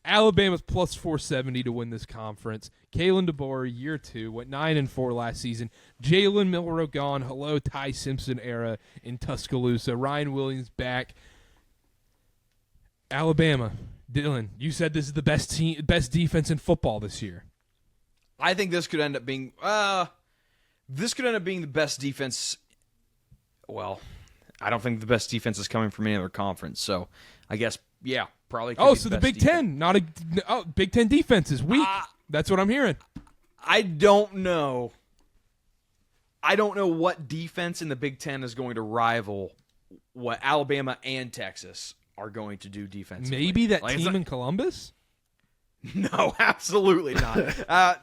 Alabama's plus 470 to win this conference. Kalen DeBoer, year 2, went 9-4 last season. Jalen Milroe gone. Hello, Ty Simpson era in Tuscaloosa. Ryan Williams back. Alabama, Dylan, you said this is the best defense in football this year. I think this could end up being the best defense. Well, I don't think the best defense is coming from any other conference. So I guess, yeah, probably. Oh, so the Big Ten, Big Ten defense is weak. That's what I'm hearing. I don't know. I don't know what defense in the Big Ten is going to rival what Alabama and Texas are going to do defensively. Maybe that team in Columbus? No, absolutely not.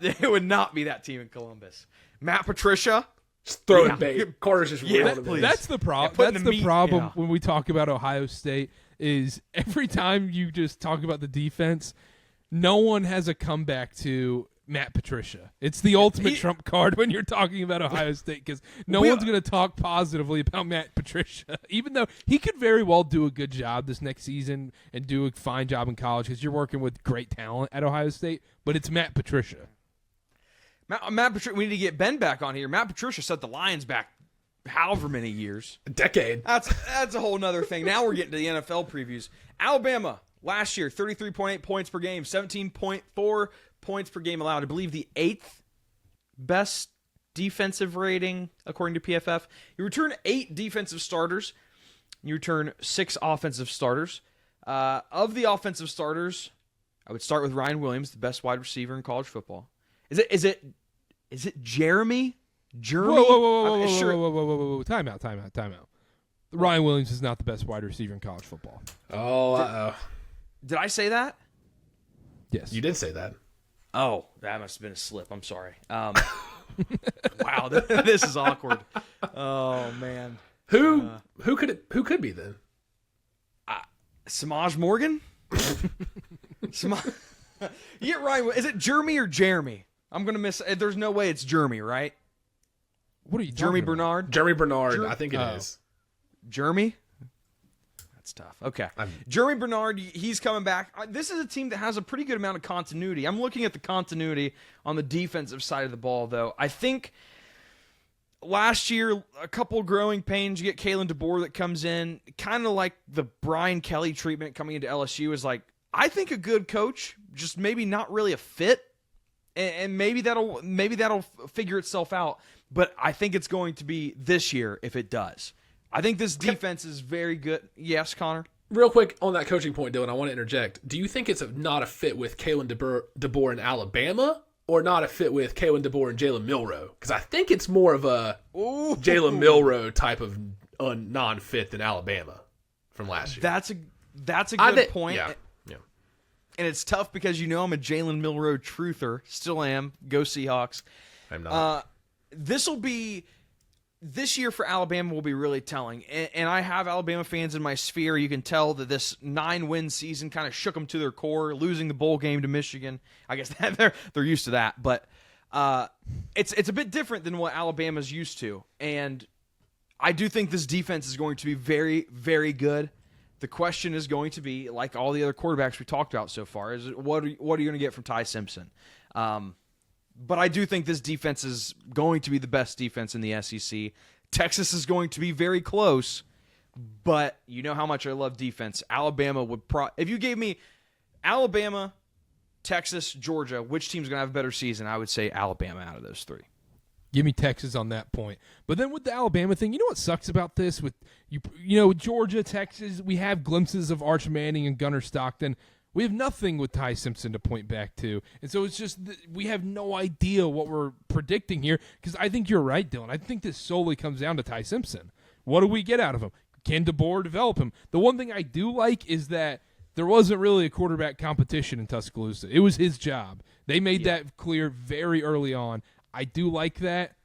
It would not be that team in Columbus. Matt Patricia. Just throwing bait. Carter's just That's the problem. That's the problem when we talk about Ohio State is every time you just talk about the defense, no one has a comeback to Matt Patricia. It's the ultimate trump card when you're talking about Ohio State because no one's going to talk positively about Matt Patricia, even though he could very well do a good job this next season and do a fine job in college because you're working with great talent at Ohio State, but it's Matt Patricia. Matt Patricia, we need to get Ben back on here. Matt Patricia set the Lions back however many years. A decade. That's a whole nother thing. Now we're getting to the NFL previews. Alabama, last year, 33.8 points per game, 17.4 points per game allowed. I believe the 8th best defensive rating, according to PFF. You return 8 defensive starters. You return 6 offensive starters. Of the offensive starters, I would start with Ryan Williams, the best wide receiver in college football. Is it Jeremy? Whoa. Time out. Ryan Williams is not the best wide receiver in college football. Oh, uh-oh. Did I say that? Yes. You did say that. Oh, that must have been a slip. I'm sorry. Wow, this is awkward. Oh, man. Who could be then? Samaj Morgan? You get Ryan. Is it Jeremy or Jeremy? I'm going to miss. There's no way it's Jeremy, right? What are you Jeremy talking about? Bernard? Jeremy Bernard, I think it is. Jeremy? That's tough. Okay. Jeremy Bernard, he's coming back. This is a team that has a pretty good amount of continuity. I'm looking at the continuity on the defensive side of the ball, though. I think last year, a couple growing pains. You get Kalen DeBoer that comes in, kind of like the Brian Kelly treatment coming into LSU is like, I think a good coach, just maybe not really a fit. And maybe that'll figure itself out. But I think it's going to be this year if it does. I think this defense is very good. Yes, Connor? Real quick on that coaching point, Dylan, I want to interject. Do you think it's not a fit with Kalen DeBoer in Alabama or not a fit with Kalen DeBoer and Jalen Milroe? Because I think it's more of a Jalen Milroe type of non-fit than Alabama from last year. That's a good point. Yeah. And it's tough because I'm a Jalen Milroe truther. Still am. Go Seahawks. I'm not. This year for Alabama will be really telling. And I have Alabama fans in my sphere. You can tell that this 9-win season kind of shook them to their core, losing the bowl game to Michigan. I guess they're used to that. But it's a bit different than what Alabama's used to. And I do think this defense is going to be very, very good. The question is going to be, like all the other quarterbacks we talked about so far, is what are you going to get from Ty Simpson? But I do think this defense is going to be the best defense in the SEC. Texas is going to be very close, but you know how much I love defense. Alabama would if you gave me Alabama, Texas, Georgia, which team's going to have a better season? I would say Alabama out of those 3. Give me Texas on that point. But then with the Alabama thing, you know what sucks about this? With Georgia, Texas, we have glimpses of Arch Manning and Gunnar Stockton. We have nothing with Ty Simpson to point back to. And so it's just we have no idea what we're predicting here because I think you're right, Dylan. I think this solely comes down to Ty Simpson. What do we get out of him? Can DeBoer develop him? The one thing I do like is that there wasn't really a quarterback competition in Tuscaloosa. It was his job. They made that clear very early on. I do like that.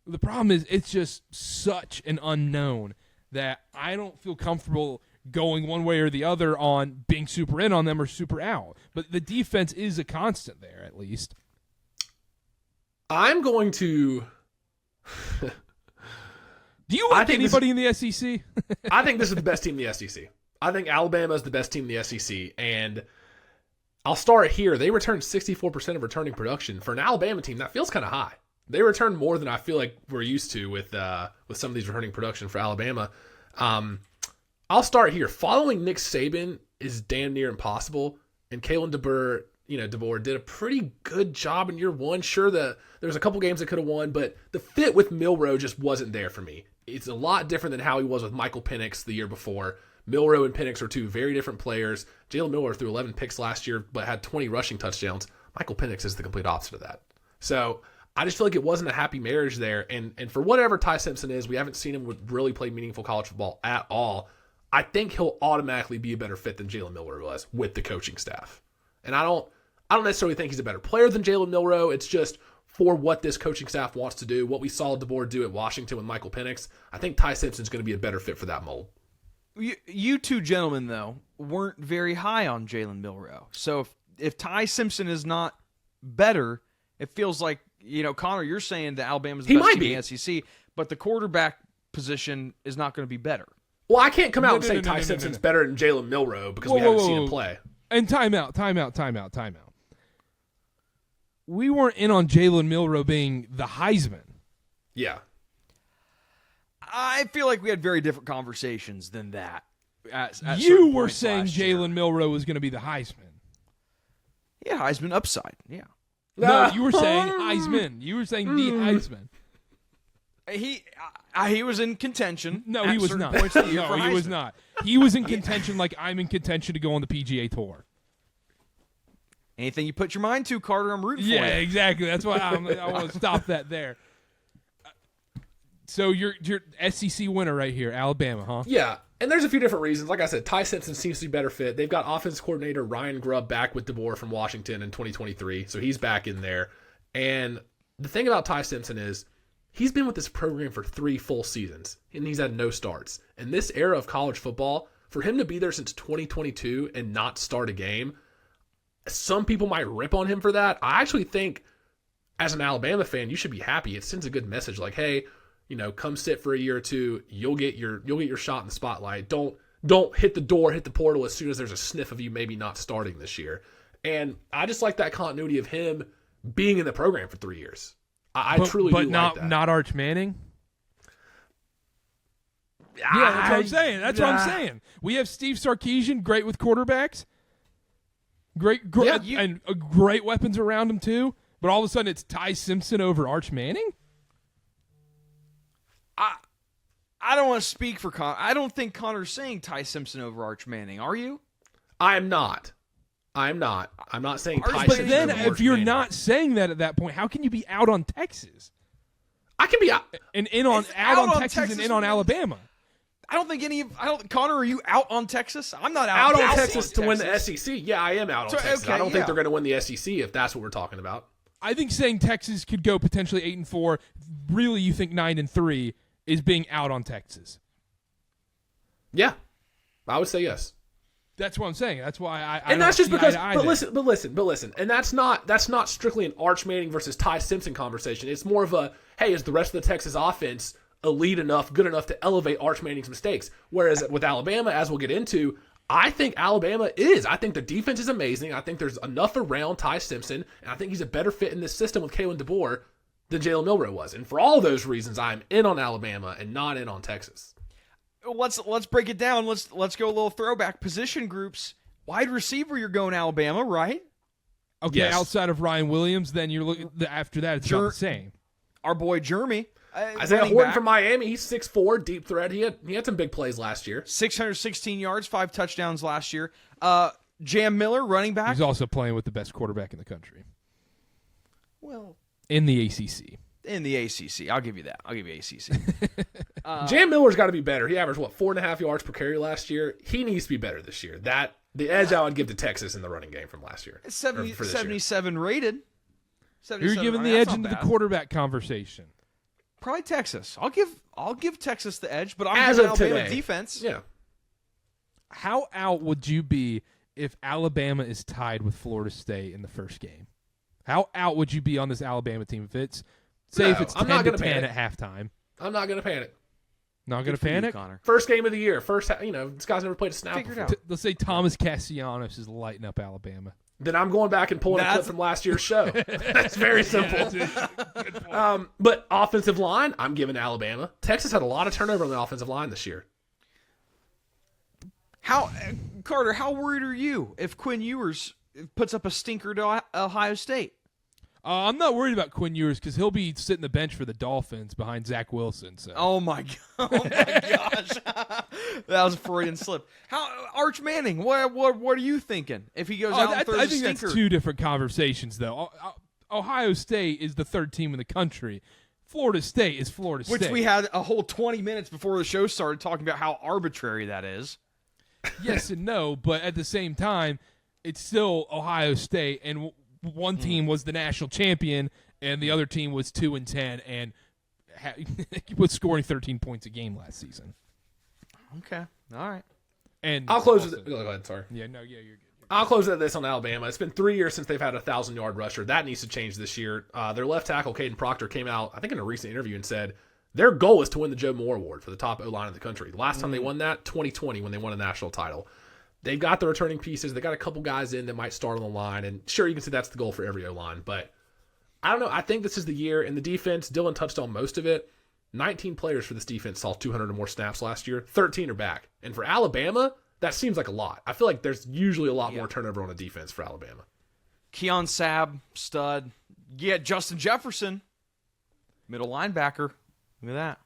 The problem is it's just such an unknown that I don't feel comfortable going one way or the other on being super in on them or super out. But the defense is a constant there, at least. I'm going to... Do you like anybody in the SEC? I think this is the best team in the SEC. I think Alabama is the best team in the SEC, and I'll start here. They returned 64% of returning production. For an Alabama team, that feels kind of high. They returned more than I feel like we're used to with some of these returning production for Alabama. I'll start here. Following Nick Saban is damn near impossible, and Kalen DeBoer did a pretty good job in year one. Sure, there was a couple games that could have won, but the fit with Milroe just wasn't there for me. It's a lot different than how he was with Michael Penix the year before. Milroe and Penix are two very different players. Jalen Milroe threw 11 picks last year, but had 20 rushing touchdowns. Michael Penix is the complete opposite of that. So I just feel like it wasn't a happy marriage there. And for whatever Ty Simpson is, we haven't seen him really play meaningful college football at all. I think he'll automatically be a better fit than Jalen Milroe was with the coaching staff. And I don't necessarily think he's a better player than Jalen Milroe. It's just for what this coaching staff wants to do, what we saw DeBoer do at Washington with Michael Penix. I think Ty Simpson's going to be a better fit for that mold. You two gentlemen, though, weren't very high on Jalen Milroe. So if Ty Simpson is not better, it feels like, Connor, you're saying that Alabama's the best team in the SEC, but the quarterback position is not going to be better. Well, I can't come out and say Ty Simpson's better than Jalen Milroe because we haven't seen him play. And time out. We weren't in on Jalen Milroe being the Heisman. Yeah. I feel like we had very different conversations than that. You were saying Jalen Milroe was going to be the Heisman. Yeah, Heisman upside. Yeah. No, you were saying Heisman. You were saying the Heisman. He was in contention. No, he was not. No, he was not. He was in contention like I'm in contention to go on the PGA Tour. Anything you put your mind to, Karter, I'm rooting for you. Yeah, exactly. That's why I want to stop that there. So you're SEC winner right here, Alabama, huh? Yeah, and there's a few different reasons. Like I said, Ty Simpson seems to be better fit. They've got offense coordinator Ryan Grubb back with DeBoer from Washington in 2023, so he's back in there. And the thing about Ty Simpson is he's been with this program for 3 full seasons, and he's had no starts. In this era of college football, for him to be there since 2022 and not start a game, some people might rip on him for that. I actually think, as an Alabama fan, you should be happy. It sends a good message, like, hey, come sit for a year or two. You'll get your shot in the spotlight. Don't hit the door, hit the portal as soon as there's a sniff of you maybe not starting this year. And I just like that continuity of him being in the program for 3 years. I truly do like that. But not Arch Manning? Yeah, that's what I'm saying. That's what I'm saying. We have Steve Sarkisian, great with quarterbacks. Great weapons around him, too. But all of a sudden, it's Ty Simpson over Arch Manning? I don't want to speak for Connor. I don't think Connor's saying Ty Simpson over Arch Manning. Are you? I am not. I'm not saying Ty Simpson over But then, if you're Manning. not saying that at that point, how can you be out on Texas? I can be out. And out on Texas and in on Alabama. I don't think Connor, are you out on Texas? I'm not out on Texas to win the SEC. Yeah, I am out on Texas. Okay, I don't think they're going to win the SEC if that's what we're talking about. I think saying Texas could go potentially 8-4, really you think 9-3 is being out on Texas. Yeah, I would say yes. That's what I'm saying. That's why I and that's just because. But listen. And that's not strictly an Arch Manning versus Ty Simpson conversation. It's more of a, hey, is the rest of the Texas offense elite enough, good enough to elevate Arch Manning's mistakes? Whereas with Alabama, as we'll get into, I think Alabama is. I think the defense is amazing. I think there's enough around Ty Simpson, and I think he's a better fit in this system with Kalen DeBoer than Jalen Milroe was. And for all those reasons, I'm in on Alabama and not in on Texas. Let's break it down. Let's go a little throwback. Position groups. Wide receiver, you're going Alabama, right? Okay, yes. Outside of Ryan Williams, then you're looking after that. It's not the same. Our boy Jeremy. Isaiah Horton from Miami. He's 6'4", deep threat. He had some big plays last year. 616 yards, 5 touchdowns last year. Jam Miller, running back. He's also playing with the best quarterback in the country. Well, in the ACC. In the ACC. I'll give you that. I'll give you ACC. Jam Miller's got to be better. He averaged, 4.5 yards per carry last year? He needs to be better this year. The edge I would give to Texas in the running game from last year. 77 rated. 77, You're giving the edge into the quarterback conversation. Probably Texas. I'll give Texas the edge, but I'm as giving of Alabama today. defense. Yeah. How out would you be if Alabama is tied with Florida State in the first game? How out would you be on this Alabama team if it's 10-10 at halftime? I'm not going to panic. Not going to panic? Connor. First game of the year. This guy's never played a snap before. Let's say Thomas Castellanos is lighting up Alabama. then I'm going back and pulling a clip from last year's show. That's very simple. Good point. But offensive line, I'm giving Alabama. Texas had a lot of turnover on the offensive line this year. Carter, how worried are you if Quinn Ewers puts up a stinker to Ohio State? I'm not worried about Quinn Ewers because he'll be sitting the bench for the Dolphins behind Zach Wilson. So. Oh my gosh, that was a Freudian slip. Arch Manning? What are you thinking if he goes out and throws I a think stinker? that's two different conversations, though. Ohio State is the third team in the country. Florida State is Florida State. Which we had a whole 20 minutes before the show started talking about how arbitrary that is. Yes and no, but at the same time, it's still Ohio State, and one team was the national champion, and the other team was 2-10, and was scoring 13 points a game last season. Okay, all right. And I'll close with go ahead, sorry. Yeah, no, yeah, you're good. I'll close with this on Alabama. It's been 3 years since they've had a 1,000-yard rusher. That needs to change this year. Their left tackle, Caden Proctor, came out, I think in a recent interview, and said their goal is to win the Joe Moore Award for the top O-line in the country. The last time they won that, 2020, when they won a national title. They've got the returning pieces. They got a couple guys in that might start on the line. And sure, you can say that's the goal for every O-line. But I don't know. I think this is the year. In the defense, Dylan touched on most of it. 19 players for this defense saw 200 or more snaps last year. 13 are back. And for Alabama, that seems like a lot. I feel like there's usually a lot more turnover on a defense for Alabama. Keon Sabb, stud. Yeah, Justin Jefferson, middle linebacker. Look at that.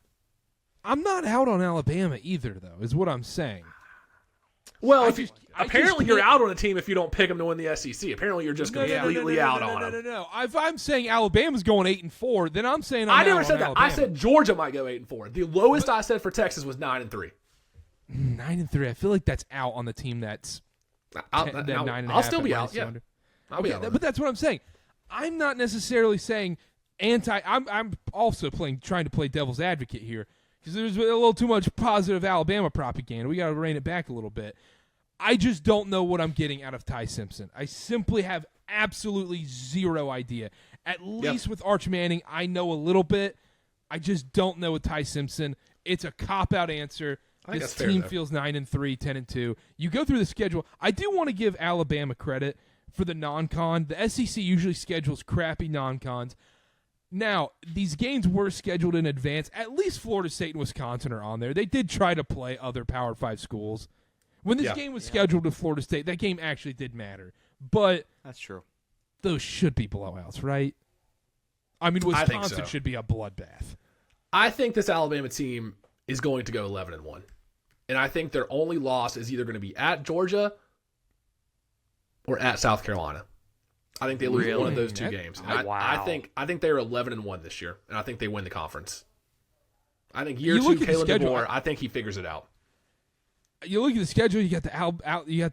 I'm not out on Alabama either, though, is what I'm saying. Well, apparently you're out on a team if you don't pick them to win the SEC. Apparently you're just going to be completely out on them. No. If I'm saying Alabama's going 8-4, then I'm saying I never out said on that. Alabama. I said Georgia might go 8-4. The lowest I said for Texas was 9-3. 9-3. I feel like that's out on the team that's I'll still be out. Yeah, I'll be out. But that's what I'm saying. I'm not necessarily saying anti. I'm also trying to play devil's advocate here because there's a little too much positive Alabama propaganda. We got to rein it back a little bit. I just don't know what I'm getting out of Ty Simpson. I simply have absolutely zero idea. At least with Arch Manning, I know a little bit. I just don't know with Ty Simpson. It's a cop-out answer. This team feels 9-3, 10-2. You go through the schedule. I do want to give Alabama credit for the non-con. The SEC usually schedules crappy non-cons. Now, these games were scheduled in advance. At least Florida State and Wisconsin are on there. They did try to play other Power 5 schools. When this game was scheduled with Florida State, that game actually did matter. But that's true. Those should be blowouts, right? I mean, Wisconsin should be a bloodbath. I think this Alabama team is going to go 11-1. And I think their only loss is either going to be at Georgia or at South Carolina. I think they lose one of those two games. And I think they're 11-1 this year, and I think they win the conference. I think year 2, Kalen DeBoer, I think he figures it out. You look at the schedule. You got the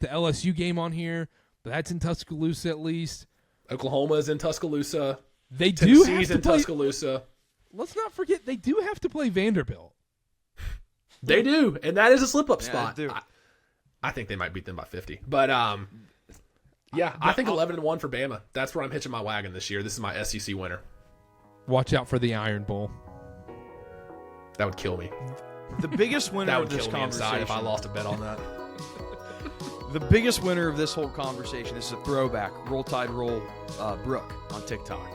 LSU game on here, but that's in Tuscaloosa at least. Oklahoma's in Tuscaloosa. They do Tennessee's have to in play, Tuscaloosa. Let's not forget they do have to play Vanderbilt. They do, and that is a slip-up spot. They do. I think they might beat them by 50. But, I think 11-1 for Bama. That's where I'm hitching my wagon this year. This is my SEC winner. Watch out for the Iron Bowl. That would kill me. The biggest winner That of would this kill me inside conversation. if I lost a bet on that. The biggest winner of this whole conversation, this is a throwback, Roll Tide Roll Brooke on TikTok.